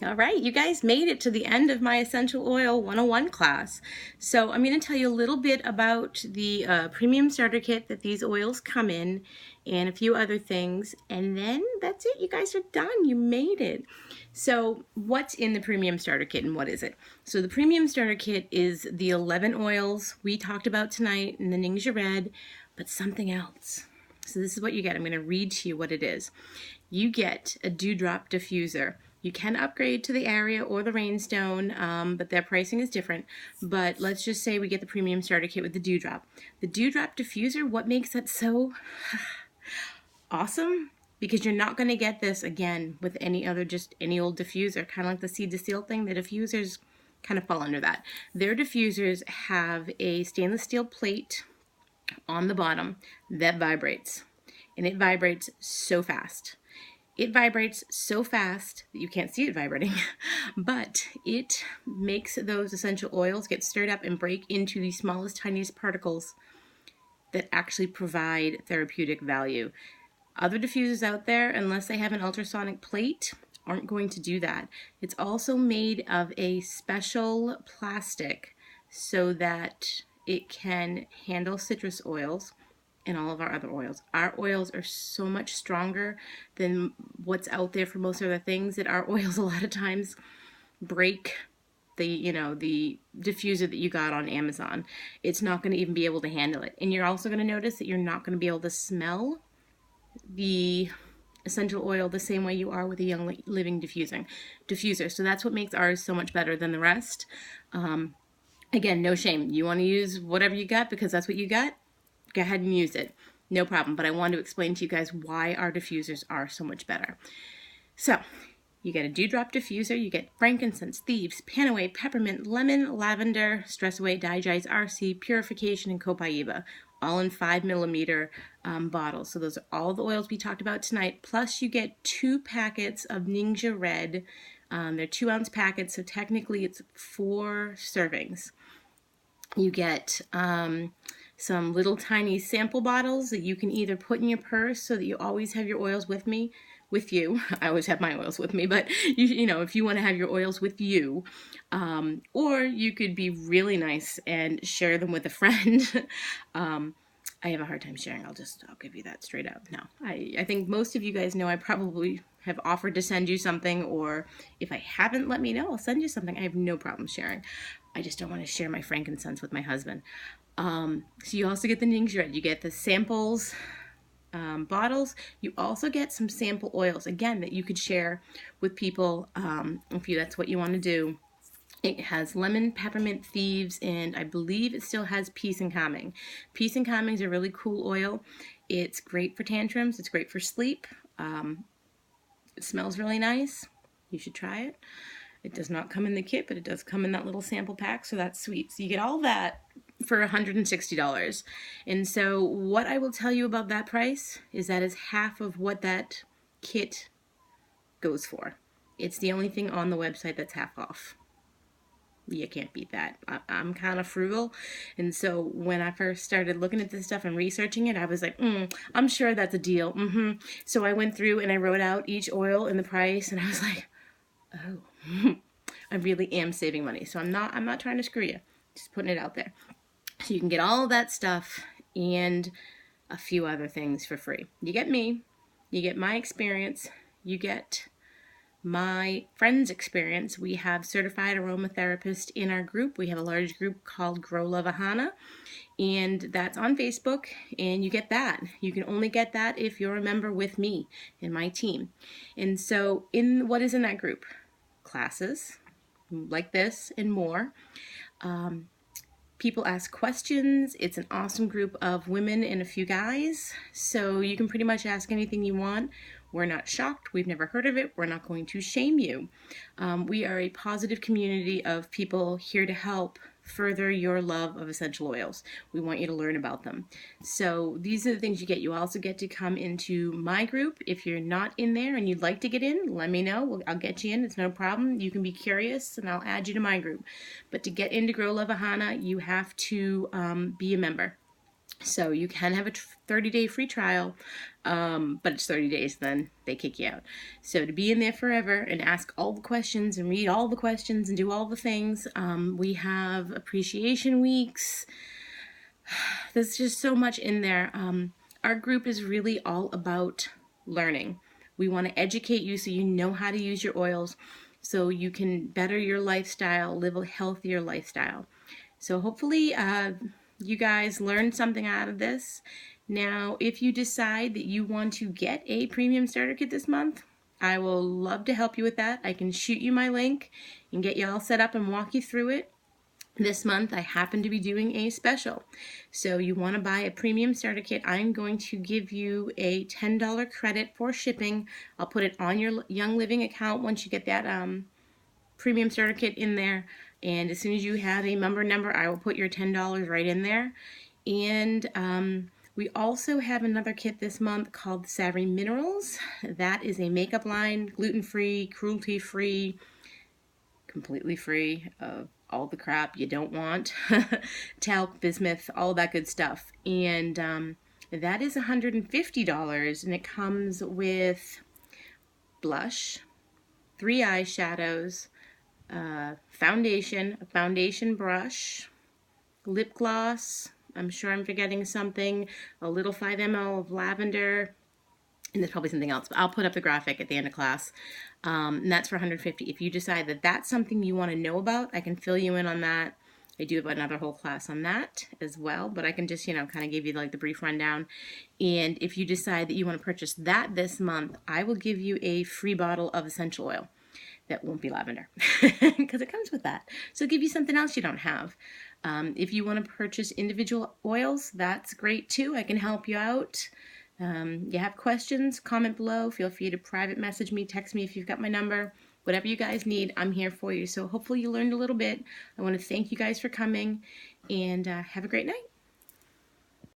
All right, you guys made it to the end of my Essential Oil 101 class. So I'm going to tell you a little bit about the premium starter kit that these oils come in and a few other things. And then that's it. You guys are done. You made it. So what's in the premium starter kit and what is it? So the premium starter kit is the 11 oils we talked about tonight in the Ningxia Red, but something else. So this is what you get. I'm going to read to you what it is. You get a dewdrop diffuser. You can upgrade to the Aria or the Rainstone, but their pricing is different. But let's just say we get the premium starter kit with the dewdrop. The dewdrop diffuser, what makes that so awesome? Because you're not going to get this again with any other, just any old diffuser, kind of like the Seed to Seal thing. The diffusers kind of fall under that. Their diffusers have a stainless steel plate on the bottom that vibrates, and it vibrates so fast. It vibrates so fast that you can't see it vibrating, but it makes those essential oils get stirred up and break into the smallest, tiniest particles that actually provide therapeutic value. Other diffusers out there, unless they have an ultrasonic plate, aren't going to do that. It's also made of a special plastic so that it can handle citrus oils and all of our other oils. Our oils are so much stronger than what's out there for most other things that our oils a lot of times break the diffuser that you got on Amazon. It's not going to even be able to handle it. And you're also going to notice that you're not going to be able to smell the essential oil the same way you are with a Young Living diffuser. So that's what makes ours so much better than the rest. Again, no shame. You want to use whatever you got because that's what you got. Go ahead and use it. No problem. But I wanted to explain to you guys why our diffusers are so much better. So, you get a dewdrop diffuser, you get frankincense, thieves, panaway, peppermint, lemon, lavender, stress away, digize, RC, purification, and copaiba, all in 5mm bottles. So those are all the oils we talked about tonight. Plus you get 2 packets of Ningxia Red. They're 2-ounce packets, so technically it's 4 servings. You get some little tiny sample bottles that you can either put in your purse so that you always have your oils with you. I always have my oils with me, but you know, if you want to have your oils with you, or you could be really nice and share them with a friend. I have a hard time sharing. I'll give you that straight up. No, I think most of you guys know I probably have offered to send you something, or if I haven't, let me know. I'll send you something. I have no problem sharing. I just don't want to share my frankincense with my husband. So you also get the Ningxia Red. You get the samples bottles. You also get some sample oils, again, that you could share with people if that's what you want to do. It has lemon, peppermint, thieves, and I believe it still has peace and calming. Peace and calming is a really cool oil. It's great for tantrums. It's great for sleep. It smells really nice. You should try it. It does not come in the kit, but it does come in that little sample pack, so that's sweet. So you get all that for $160. And so what I will tell you about that price is that is half of what that kit goes for. It's the only thing on the website that's half off. You can't beat that. I'm kind of frugal, and so when I first started looking at this stuff and researching it, I was like, I'm sure that's a deal. So I went through and I wrote out each oil and the price, and I was like, oh, I really am saving money. So I'm not trying to screw you. Just putting it out there. So you can get all of that stuff and a few other things for free. You get me, you get my experience, you get my friend's experience. We have certified aromatherapists in our group. We have a large group called Grow Love Ahana, and that's on Facebook, and you get that. You can only get that if you're a member with me and my team. And so what is in that group? Classes like this and more. People ask questions. It's an awesome group of women and a few guys, so you can pretty much ask anything you want. We're not shocked. We've never heard of it. We're not going to shame you. We are a positive community of people here to help further your love of essential oils. We want you to learn about them. So these are the things you get. You also get to come into my group. If you're not in there and you'd like to get in, let me know. I'll get you in. It's no problem. You can be curious and I'll add you to my group. But to get into Grow Love Ahana, you have to be a member. So you can have a 30-day free trial. But it's 30 days, then they kick you out. So to be in there forever and ask all the questions and read all the questions and do all the things, we have appreciation weeks. There's just so much in there. Our group is really all about learning. We want to educate you so you know how to use your oils, so you can better your lifestyle, live a healthier lifestyle. So hopefully you guys learned something out of this. Now, if you decide that you want to get a premium starter kit this month, I will love to help you with that. I can shoot you my link and get you all set up and walk you through it. This month I happen to be doing a special. So you want to buy a premium starter kit, I'm going to give you a $10 credit for shipping. I'll put it on your Young Living account once you get that premium starter kit in there. And as soon as you have a member number, I will put your $10 right in there. And we also have another kit this month called Savvy Minerals. That is a makeup line, gluten-free, cruelty-free, completely free of all the crap you don't want. Talc, bismuth, all that good stuff. And that is $150, and it comes with blush, 3 eyeshadows, foundation, a foundation brush, lip gloss, I'm sure I'm forgetting something, a little 5 ml of lavender, and there's probably something else, but I'll put up the graphic at the end of class. And that's for $150. If you decide that that's something you want to know about, I can fill you in on that. I do have another whole class on that as well, but I can just, kind of give you like the brief rundown. And if you decide that you want to purchase that this month, I will give you a free bottle of essential oil. That won't be lavender because it comes with that. So it'll give you something else you don't have. If you want to purchase individual oils, that's great too. I can help you out. You have questions, comment below. Feel free to private message me, text me if you've got my number. Whatever you guys need, I'm here for you. So hopefully you learned a little bit. I want to thank you guys for coming, and have a great night.